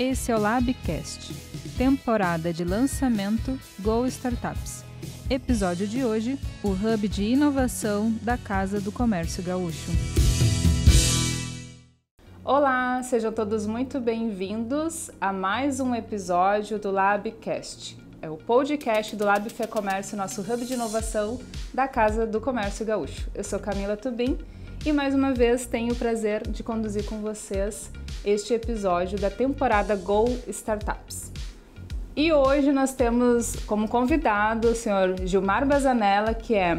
Esse é o LabCast, temporada de lançamento Go Startups. Episódio de hoje, o Hub de Inovação da Casa do Comércio Gaúcho. Olá, sejam todos muito bem-vindos a mais um episódio do LabCast. É o podcast do Lab FEComércio, nosso Hub de Inovação da Casa do Comércio Gaúcho. Eu sou Camila Tubim e mais uma vez tenho o prazer de conduzir com vocês este episódio da temporada Go Startups. E hoje nós temos como convidado o senhor Gilmar Bazanella, que é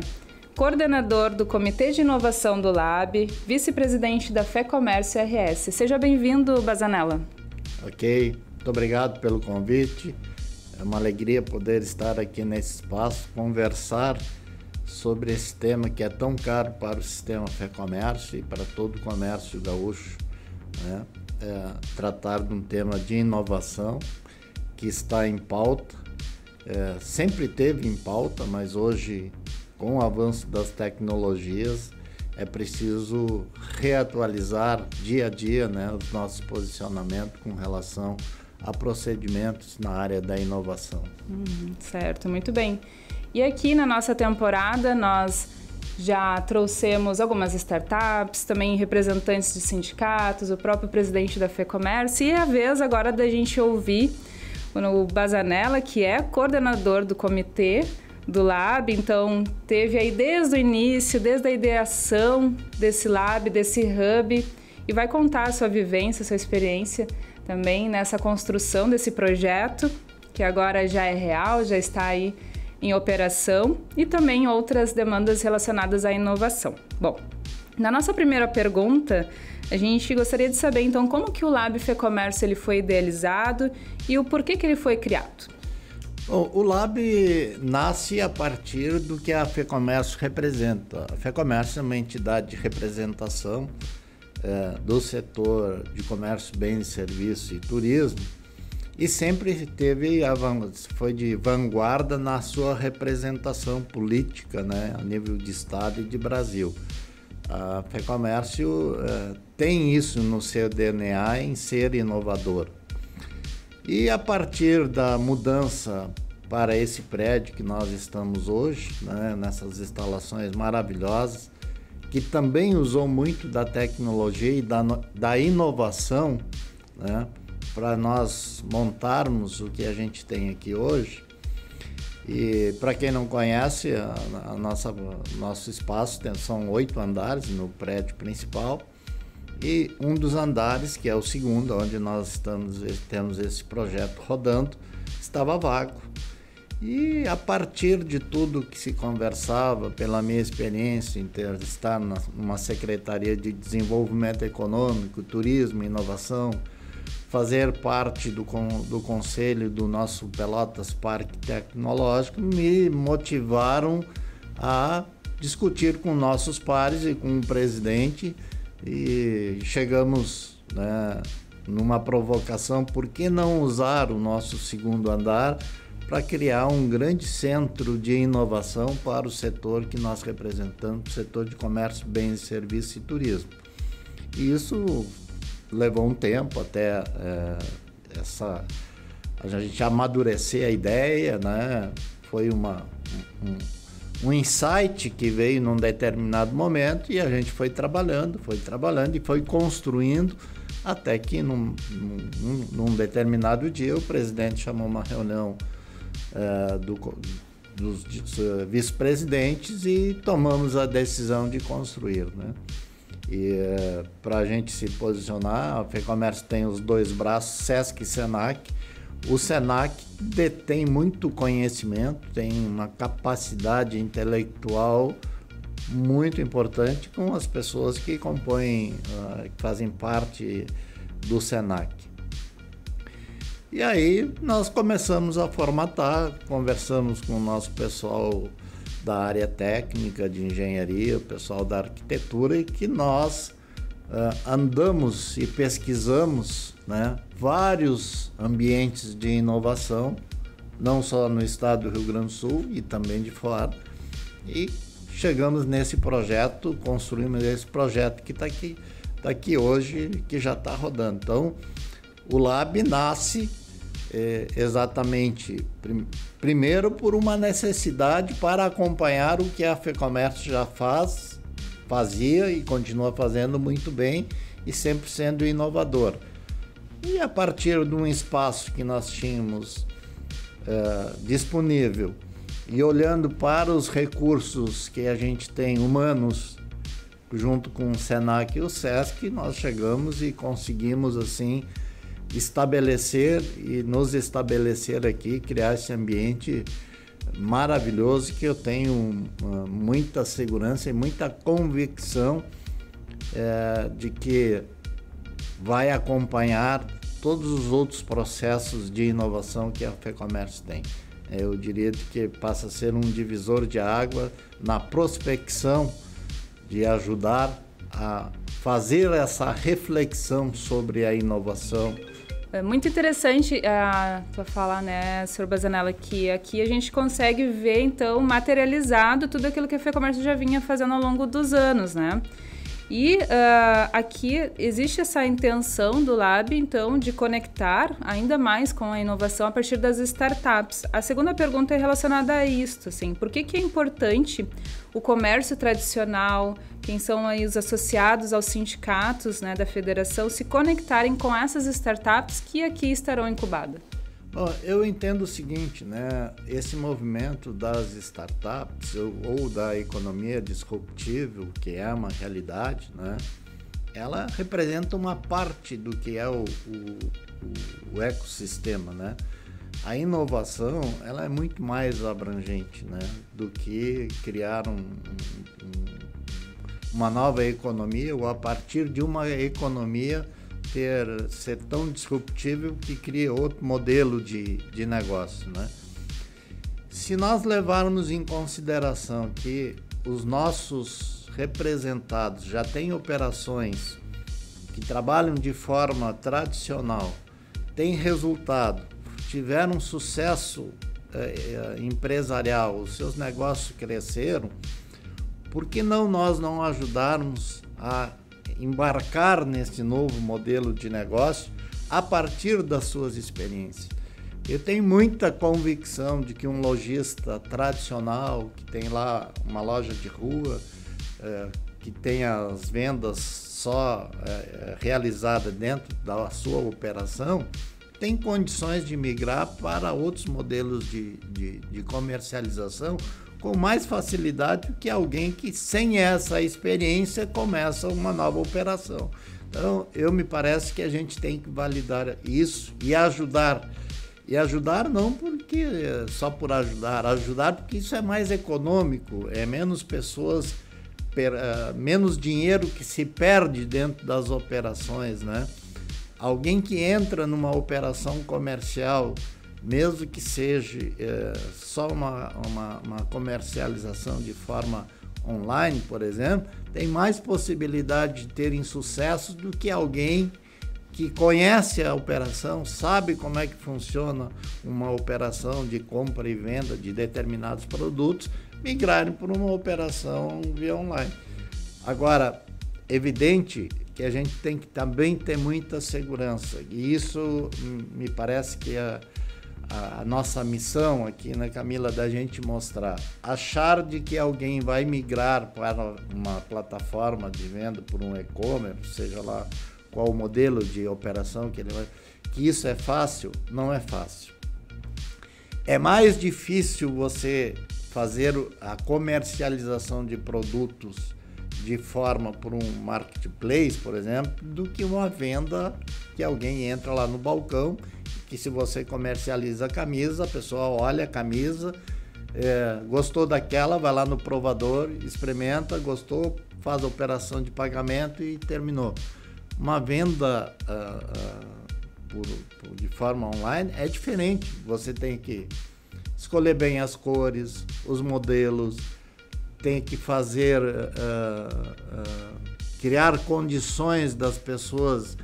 coordenador do Comitê de Inovação do Lab, vice-presidente da FEComércio RS. Seja bem-vindo, Bazanella. Ok, muito obrigado pelo convite. É uma alegria poder estar aqui nesse espaço, conversar sobre esse tema que é tão caro para o sistema FEComércio e para todo o comércio gaúcho, né? Tratar de um tema de inovação que está em pauta, sempre teve em pauta, mas hoje, com o avanço das tecnologias, é preciso reatualizar dia a dia, né, os nossos posicionamentos com relação a procedimentos na área da inovação. Certo, muito bem. E aqui na nossa temporada nós já trouxemos algumas startups, também representantes de sindicatos, o próprio presidente da FEComércio, e é a vez agora da gente ouvir o Bazanella, que é coordenador do comitê do Lab, então teve aí desde o início, desde a ideação desse Lab, desse Hub, e vai contar a sua vivência, a sua experiência também nessa construção desse projeto, que agora já é real, já está aí em operação, e também outras demandas relacionadas à inovação. Bom, na nossa primeira pergunta, a gente gostaria de saber, então, como que o Lab FEComércio ele foi idealizado e o porquê que ele foi criado? Bom, o Lab nasce a partir do que a FEComércio representa. A FEComércio é uma entidade de representação do setor de comércio, bens, serviços e turismo, e sempre foi de vanguarda na sua representação política, né, a nível de Estado e de Brasil. A FEComércio tem isso no seu DNA em ser inovador. E a partir da mudança para esse prédio que nós estamos hoje, né, nessas instalações maravilhosas, que também usou muito da tecnologia e da inovação, né, para nós montarmos o que a gente tem aqui hoje. E para quem não conhece, nosso espaço são 8 andares no prédio principal, e um dos andares, que é o segundo, onde nós temos esse projeto rodando, estava vago. E a partir de tudo que se conversava, pela minha experiência em estar numa Secretaria de Desenvolvimento Econômico, Turismo e Inovação, fazer parte do conselho do nosso Pelotas Parque Tecnológico, me motivaram a discutir com nossos pares e com o presidente, e chegamos, né, numa provocação: por que não usar o nosso segundo andar para criar um grande centro de inovação para o setor que nós representamos, o setor de comércio, bens, serviços e turismo. E isso levou um tempo até a gente amadurecer a ideia, né? Foi um insight que veio num determinado momento, e a gente foi trabalhando e foi construindo, até que num determinado dia o presidente chamou uma reunião dos vice-presidentes e tomamos a decisão de construir, né? E para a gente se posicionar, a FEComércio tem os 2 braços, SESC e SENAC. O SENAC detém muito conhecimento, tem uma capacidade intelectual muito importante com as pessoas que compõem, que fazem parte do SENAC. E aí nós começamos a formatar, conversamos com o nosso pessoal da área técnica de engenharia, o pessoal da arquitetura, e que nós andamos e pesquisamos, né, vários ambientes de inovação, não só no estado do Rio Grande do Sul e também de fora, e chegamos nesse projeto, construímos esse projeto que está aqui hoje, que já está rodando. Então, O Lab nasce exatamente, primeiro, por uma necessidade para acompanhar o que a FEComércio já fazia e continua fazendo muito bem e sempre sendo inovador. E a partir de um espaço que nós tínhamos disponível e olhando para os recursos que a gente tem humanos, junto com o Senac e o Sesc, nós chegamos e conseguimos assim nos estabelecer aqui, criar esse ambiente maravilhoso que eu tenho muita segurança e muita convicção de que vai acompanhar todos os outros processos de inovação que a FEComércio tem. Eu diria que passa a ser um divisor de água na prospecção, de ajudar a fazer essa reflexão sobre a inovação. É muito interessante tu falar, né, Sr. Bazanella, que aqui a gente consegue ver, então, materializado tudo aquilo que a FEComércio já vinha fazendo ao longo dos anos, né? E aqui existe essa intenção do Lab, então, de conectar ainda mais com a inovação a partir das startups. A segunda pergunta é relacionada a isto, assim, por que é importante o comércio tradicional, quem são aí os associados aos sindicatos, né, da federação, se conectarem com essas startups que aqui estarão incubadas? Bom, eu entendo o seguinte, né? Esse movimento das startups ou da economia disruptível, que é uma realidade, né? Ela representa uma parte do que é o ecossistema, né? A inovação, ela é muito mais abrangente, né? Do que criar uma nova economia ou a partir de uma economia ser tão disruptível que cria outro modelo de negócio, né? Se nós levarmos em consideração que os nossos representados já têm operações que trabalham de forma tradicional, têm resultado, tiveram sucesso empresarial, os seus negócios cresceram, por que nós não ajudarmos a embarcar nesse novo modelo de negócio a partir das suas experiências? Eu tenho muita convicção de que um lojista tradicional, que tem lá uma loja de rua, que tem as vendas só realizadas dentro da sua operação, tem condições de migrar para outros modelos de comercialização com mais facilidade do que alguém que, sem essa experiência, começa uma nova operação. Então, me parece que a gente tem que validar isso e ajudar. E ajudar não porque só por ajudar porque isso é mais econômico, é menos pessoas, menos dinheiro que se perde dentro das operações, né? Alguém que entra numa operação comercial, mesmo que seja só uma comercialização de forma online, por exemplo, tem mais possibilidade de ter insucesso do que alguém que conhece a operação, sabe como é que funciona uma operação de compra e venda de determinados produtos, migrarem para uma operação via online. Agora, evidente que a gente tem que também ter muita segurança, e isso me parece que a nossa missão aqui, né, Camila, da gente mostrar. Achar de que alguém vai migrar para uma plataforma de venda por um e-commerce, seja lá qual o modelo de operação que ele vai... Que isso é fácil? Não é fácil. É mais difícil você fazer a comercialização de produtos de forma por um marketplace, por exemplo, do que uma venda que alguém entra lá no balcão, que se você comercializa a camisa, a pessoa olha a camisa, gostou daquela, vai lá no provador, experimenta, gostou, faz a operação de pagamento e terminou. Uma venda de forma online é diferente, você tem que escolher bem as cores, os modelos, tem que fazer, criar condições das pessoas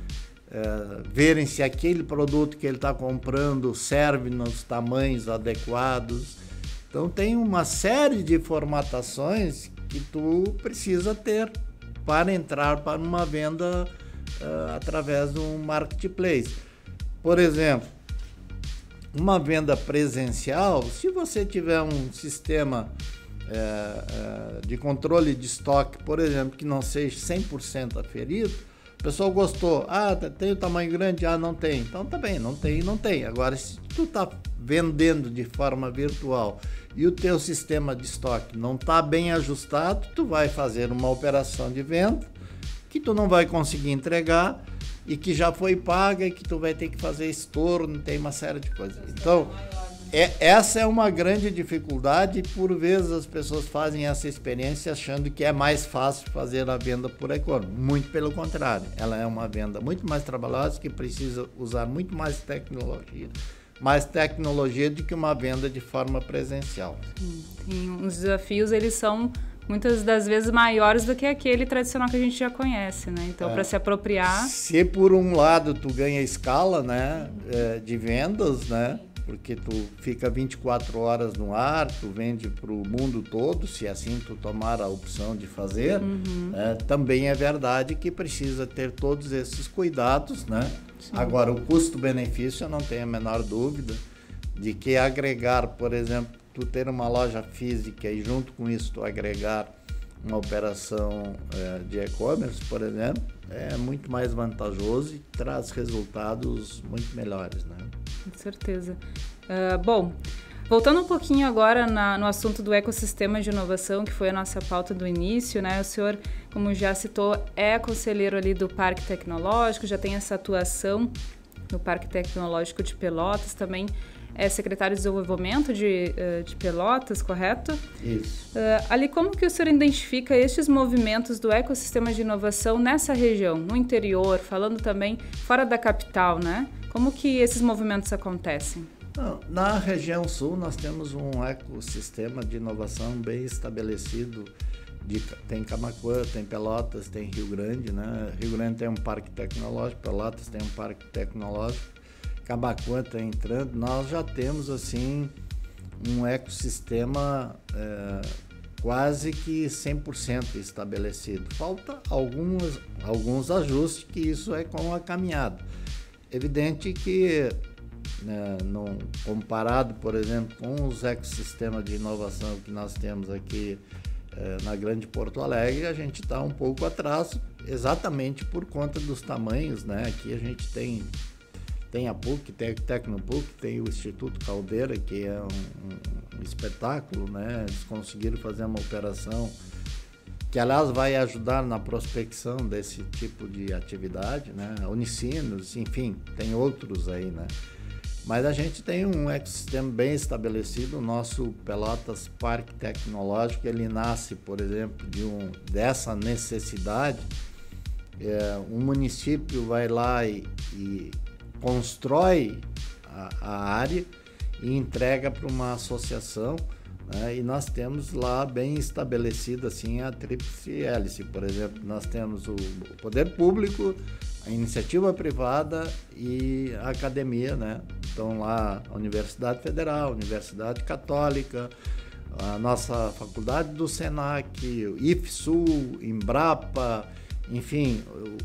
verem se aquele produto que ele está comprando serve nos tamanhos adequados. Então tem uma série de formatações que tu precisa ter para entrar para uma venda através de um marketplace. Por exemplo, uma venda presencial, se você tiver um sistema de controle de estoque, por exemplo, que não seja 100% aferido, o pessoal gostou, tem o tamanho grande, não tem, então tá bem, não tem. Agora, se tu tá vendendo de forma virtual e o teu sistema de estoque não tá bem ajustado, tu vai fazer uma operação de venda que tu não vai conseguir entregar e que já foi paga e que tu vai ter que fazer estorno, tem uma série de coisas. Então, essa é uma grande dificuldade e por vezes as pessoas fazem essa experiência achando que é mais fácil fazer a venda por e-commerce. Muito pelo contrário, ela é uma venda muito mais trabalhosa que precisa usar muito mais tecnologia do que uma venda de forma presencial. Sim, os desafios, eles são muitas das vezes maiores do que aquele tradicional que a gente já conhece, né? Então, para se apropriar... Se por um lado tu ganha escala, né, de vendas, né, porque tu fica 24 horas no ar, tu vende para o mundo todo, se assim tu tomar a opção de fazer, também é verdade que precisa ter todos esses cuidados, né? Sim. Agora, o custo-benefício, eu não tenho a menor dúvida de que agregar, por exemplo, tu ter uma loja física e junto com isso tu agregar uma operação de e-commerce, por exemplo, é muito mais vantajoso e traz resultados muito melhores, né? Com certeza. Bom, voltando um pouquinho agora no assunto do ecossistema de inovação, que foi a nossa pauta do início, né? O senhor, como já citou, é conselheiro ali do Parque Tecnológico, já tem essa atuação no Parque Tecnológico de Pelotas, também é secretário de Desenvolvimento de Pelotas, correto? Isso. Ali, como que o senhor identifica estes movimentos do ecossistema de inovação nessa região, no interior, falando também fora da capital, né? Como que esses movimentos acontecem? Na região sul, nós temos um ecossistema de inovação bem estabelecido. Tem Camaquã, tem Pelotas, tem Rio Grande, né? Rio Grande tem um parque tecnológico, Pelotas tem um parque tecnológico. Camaquã está entrando, nós já temos assim um ecossistema quase que 100% estabelecido. Falta alguns ajustes, que isso é com a caminhada. Evidente que, comparado, por exemplo, com os ecossistemas de inovação que nós temos aqui na Grande Porto Alegre, a gente está um pouco atrás, exatamente por conta dos tamanhos, né? Aqui a gente tem a PUC, tem a Tecnopuc, tem o Instituto Caldeira, que é um espetáculo, né? Eles conseguiram fazer uma operação que, aliás, vai ajudar na prospecção desse tipo de atividade, né? Unicinos, enfim, tem outros aí, né? Mas a gente tem um ecossistema bem estabelecido. O nosso Pelotas Parque Tecnológico, ele nasce, por exemplo, dessa necessidade. Um município vai lá e constrói a área e entrega para uma associação, né? E nós temos lá bem estabelecido assim a tríplice hélice. Por exemplo, nós temos o poder público, a iniciativa privada e a academia, né? Então lá a Universidade Federal, a Universidade Católica, a nossa faculdade do Senac, o IFSU, Embrapa, enfim,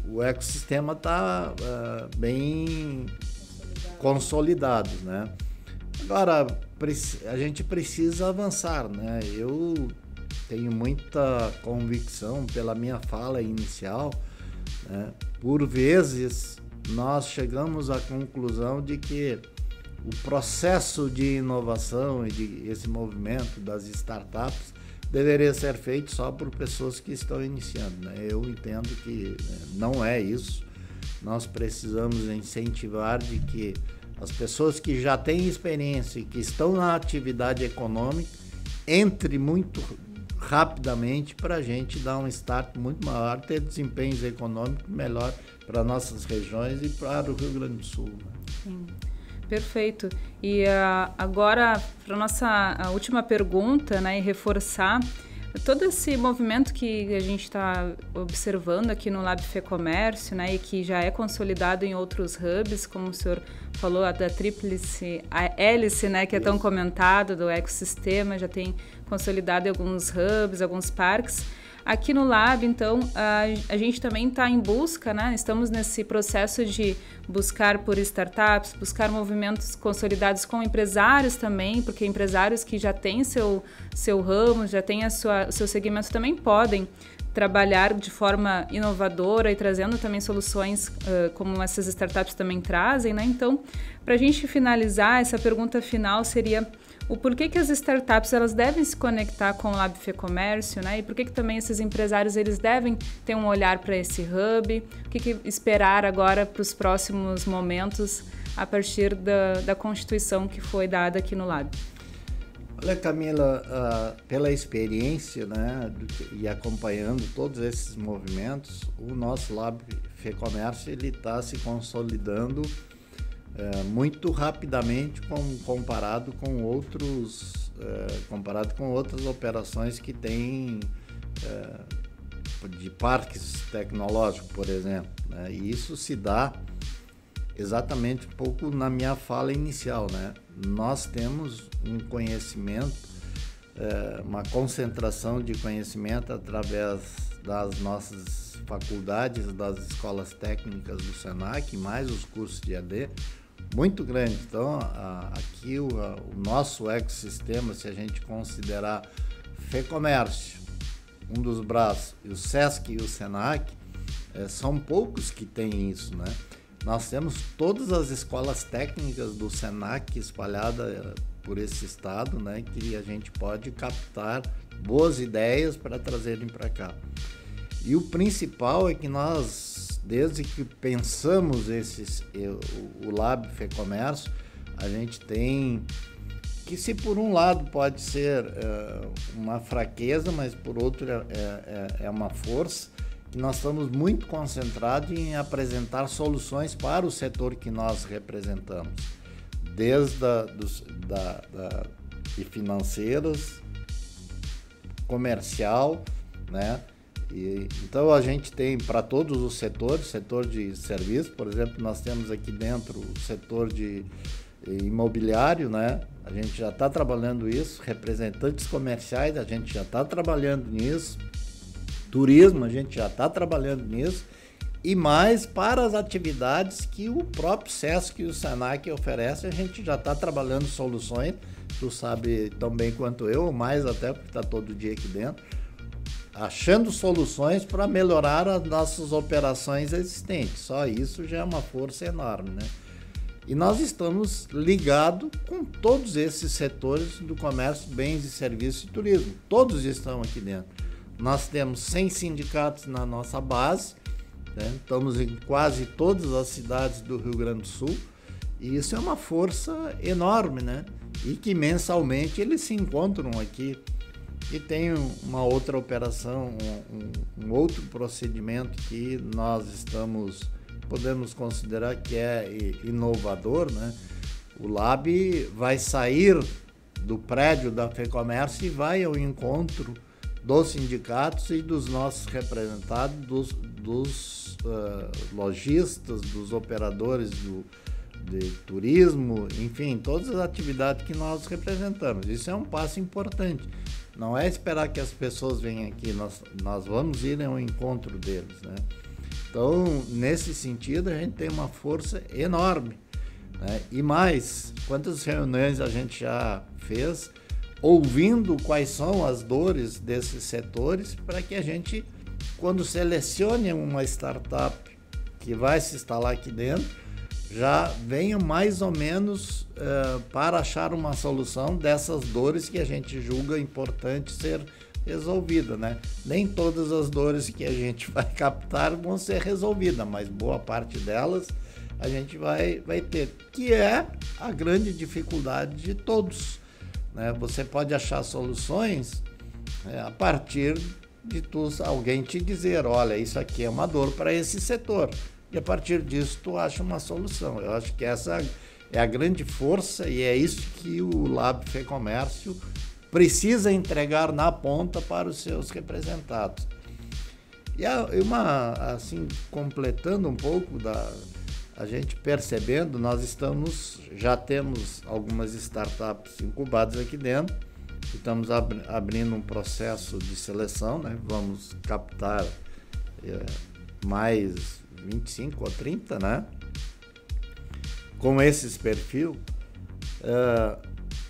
o ecossistema está bem consolidado, né? Agora, a gente precisa avançar, né? Eu tenho muita convicção pela minha fala inicial, né? Por vezes, nós chegamos à conclusão de que o processo de inovação e esse movimento das startups deveria ser feito só por pessoas que estão iniciando, né? Eu entendo que não é isso. Nós precisamos incentivar de que as pessoas que já têm experiência e que estão na atividade econômica entrem muito rapidamente para a gente dar um start muito maior, ter desempenhos econômicos melhor para nossas regiões e para o Rio Grande do Sul, né? Sim. Perfeito. E agora, para a nossa última pergunta, né, e reforçar todo esse movimento que a gente está observando aqui no Lab FEComércio, né, e que já é consolidado em outros hubs, como o senhor falou, a da tríplice hélice, né, que é tão comentado, do ecossistema, já tem consolidado em alguns hubs, alguns parques. Aqui no Lab, então, a gente também está em busca, né? Estamos nesse processo de buscar por startups, buscar movimentos consolidados com empresários também, porque empresários que já têm seu ramo, já têm seu segmento também podem trabalhar de forma inovadora e trazendo também soluções como essas startups também trazem, né? Então, para a gente finalizar, essa pergunta final seria o porquê que as startups elas devem se conectar com o Lab FEComércio, né? E por que também esses empresários eles devem ter um olhar para esse hub? O que esperar agora para os próximos momentos a partir da constituição que foi dada aqui no Lab? Olha, Camila, pela experiência, né, e acompanhando todos esses movimentos, o nosso Lab FEComércio ele está se consolidando muito rapidamente comparado com outras operações que têm de parques tecnológicos, por exemplo, né? E isso se dá exatamente um pouco na minha fala inicial, né? Nós temos um conhecimento, uma concentração de conhecimento através das nossas faculdades, das escolas técnicas do Senac, mais os cursos de EAD, muito grande. Então, aqui o nosso ecossistema, se a gente considerar FEComércio, um dos braços, e o SESC e o Senac, são poucos que têm isso, né? Nós temos todas as escolas técnicas do Senac espalhadas por esse estado, né, que a gente pode captar boas ideias para trazerem para cá. E o principal é que nós, desde que pensamos o Lab FEComércio, a gente tem que, se por um lado pode ser uma fraqueza, mas por outro é uma força, que nós estamos muito concentrados em apresentar soluções para o setor que nós representamos, desde de financeiras, comercial, né? Então a gente tem para todos os setores, setor de serviço, por exemplo, nós temos aqui dentro o setor de imobiliário, né? A gente já está trabalhando isso, representantes comerciais, a gente já está trabalhando nisso, turismo, a gente já está trabalhando nisso, e mais para as atividades que o próprio SESC e o Senac oferecem, a gente já está trabalhando soluções, tu sabe tão bem quanto eu, mais até porque está todo dia aqui dentro, achando soluções para melhorar as nossas operações existentes. Só isso já é uma força enorme, né? E nós estamos ligados com todos esses setores do comércio, bens e serviços e turismo. Todos estão aqui dentro. Nós temos 100 sindicatos na nossa base, né? Estamos em quase todas as cidades do Rio Grande do Sul, e isso é uma força enorme, né? E que mensalmente eles se encontram aqui. E tem uma outra operação, um outro procedimento que nós podemos considerar que é inovador, né? O Lab vai sair do prédio da FEComércio e vai ao encontro dos sindicatos e dos nossos representados, dos lojistas, dos operadores de turismo, enfim, todas as atividades que nós representamos. Isso é um passo importante. Não é esperar que as pessoas venham aqui, nós vamos ir ao encontro deles, né? Então, nesse sentido, a gente tem uma força enorme, né? E mais, quantas reuniões a gente já fez ouvindo quais são as dores desses setores, para que a gente, quando selecione uma startup que vai se instalar aqui dentro, já venha mais ou menos para achar uma solução dessas dores que a gente julga importante ser resolvida, né? Nem todas as dores que a gente vai captar vão ser resolvidas, mas boa parte delas a gente vai ter, que é a grande dificuldade de todos, né? Você pode achar soluções a partir de alguém te dizer, olha, isso aqui é uma dor para esse setor, e a partir disso tu acha uma solução. Eu acho que essa é a grande força e é isso que o Lab FEComércio precisa entregar na ponta para os seus representados. E assim, completando um pouco a gente percebendo, já temos algumas startups incubadas aqui dentro, estamos abrindo um processo de seleção, né? Vamos captar mais 25 ou 30, né? Com esses perfil,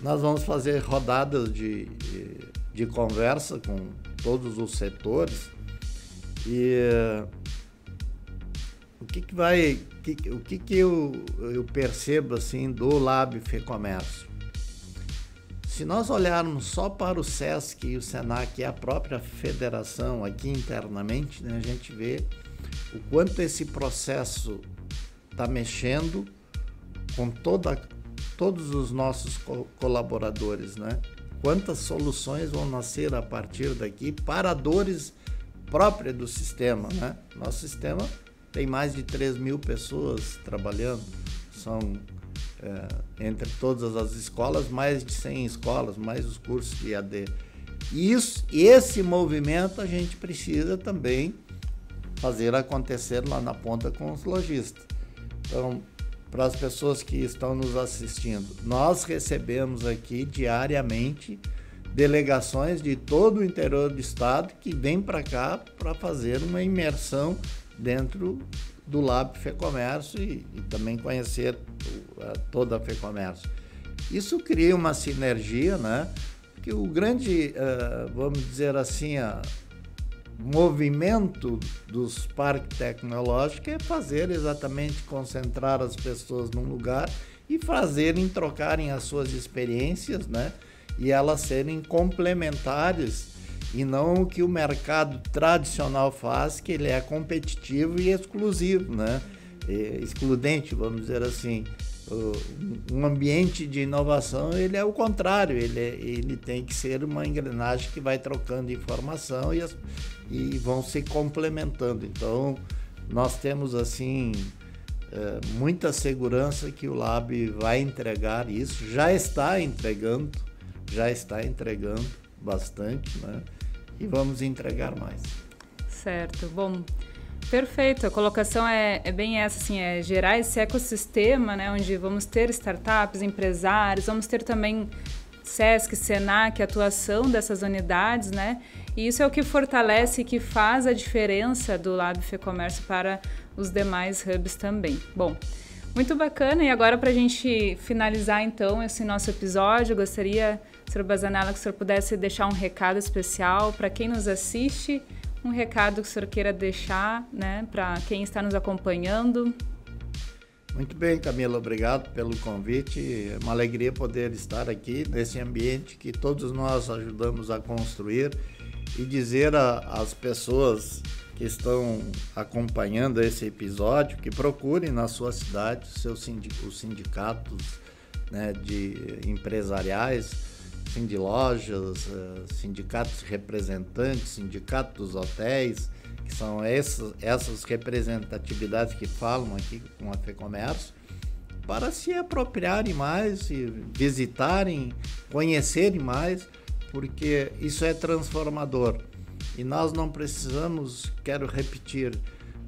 nós vamos fazer rodadas de conversa com todos os setores e o que eu percebo assim do Lab FEComércio? Se nós olharmos só para o SESC e o SENAC e a própria federação aqui internamente, né, a gente vê o quanto esse processo está mexendo com todos os nossos colaboradores, né? Quantas soluções vão nascer a partir daqui para dores próprias do sistema, né? Nosso sistema tem mais de 3.000 pessoas trabalhando, são entre todas as escolas, mais de 100 escolas, mais os cursos de EAD. E esse movimento a gente precisa também fazer acontecer lá na ponta com os lojistas. Então, para as pessoas que estão nos assistindo, nós recebemos aqui diariamente delegações de todo o interior do estado que vêm para cá para fazer uma imersão dentro do Lab FEComércio e também conhecer toda a FEComércio. Isso cria uma sinergia, né? Que o grande, vamos dizer assim, movimento dos parques tecnológicos é fazer exatamente concentrar as pessoas num lugar e trocarem as suas experiências, né? E elas serem complementares e não o que o mercado tradicional faz, que ele é competitivo e exclusivo, né? Excludente, vamos dizer assim. Um ambiente de inovação, ele é o contrário, ele tem que ser uma engrenagem que vai trocando informação e vão se complementando. Então, nós temos, assim, muita segurança que o Lab vai entregar isso, já está entregando bastante, né? E vamos entregar mais. Certo, bom, perfeito, a colocação é bem essa, assim, é gerar esse ecossistema, né, onde vamos ter startups, empresários, vamos ter também SESC, SENAC, atuação dessas unidades, né, e isso é o que fortalece e que faz a diferença do Lab FEComércio para os demais hubs também. Bom, muito bacana, e agora para a gente finalizar então esse nosso episódio, eu gostaria, Sr. Bazanella, que o senhor pudesse deixar um recado especial para quem nos assiste, um recado que o senhor queira deixar, né, para quem está nos acompanhando. Muito bem, Camila, obrigado pelo convite. É uma alegria poder estar aqui nesse ambiente que todos nós ajudamos a construir e dizer às pessoas que estão acompanhando esse episódio que procurem na sua cidade os sindicatos, né, de empresariais, lojas, sindicatos representantes, sindicatos dos hotéis, que são essas representatividades que falam aqui com a FEComércio, para se apropriarem mais, visitarem, conhecerem mais, porque isso é transformador. E nós não precisamos, quero repetir,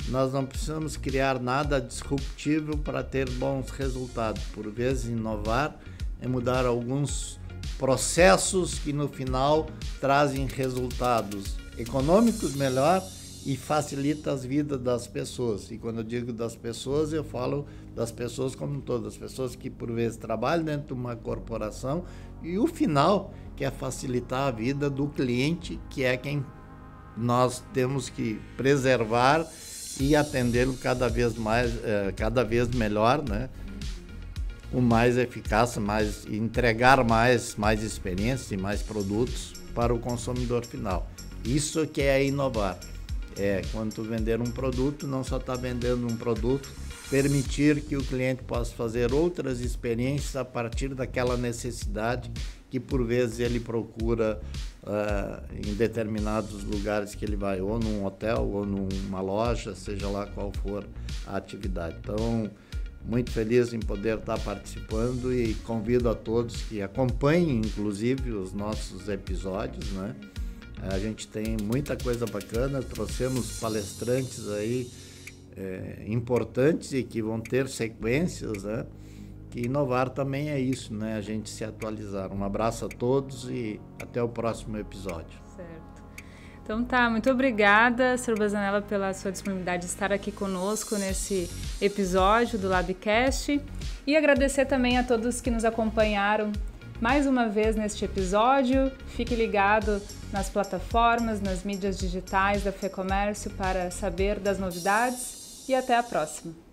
nós não precisamos criar nada disruptivo para ter bons resultados. Por vezes, inovar é mudar alguns processos que no final trazem resultados econômicos melhor e facilita as vidas das pessoas. E quando eu digo das pessoas, eu falo das pessoas como um todo, das pessoas que por vezes trabalham dentro de uma corporação e o final que é facilitar a vida do cliente, que é quem nós temos que preservar e atendê-lo cada vez melhor, né? O mais eficaz, entregar mais experiências e mais produtos para o consumidor final. Isso que é inovar. Quando tu vender um produto, não só está vendendo um produto, permitir que o cliente possa fazer outras experiências a partir daquela necessidade que por vezes ele procura em determinados lugares que ele vai, ou num hotel, ou numa loja, seja lá qual for a atividade. Então, muito feliz em poder estar participando e convido a todos que acompanhem, inclusive, os nossos episódios, né? A gente tem muita coisa bacana, trouxemos palestrantes aí importantes e que vão ter sequências, né? que inovar também é isso, né? A gente se atualizar. Um abraço a todos e até o próximo episódio. Certo. Então tá, muito obrigada, Sr. Bazanella, pela sua disponibilidade de estar aqui conosco nesse episódio do Labcast. E agradecer também a todos que nos acompanharam mais uma vez neste episódio. Fique ligado nas plataformas, nas mídias digitais da FEComércio para saber das novidades e até a próxima.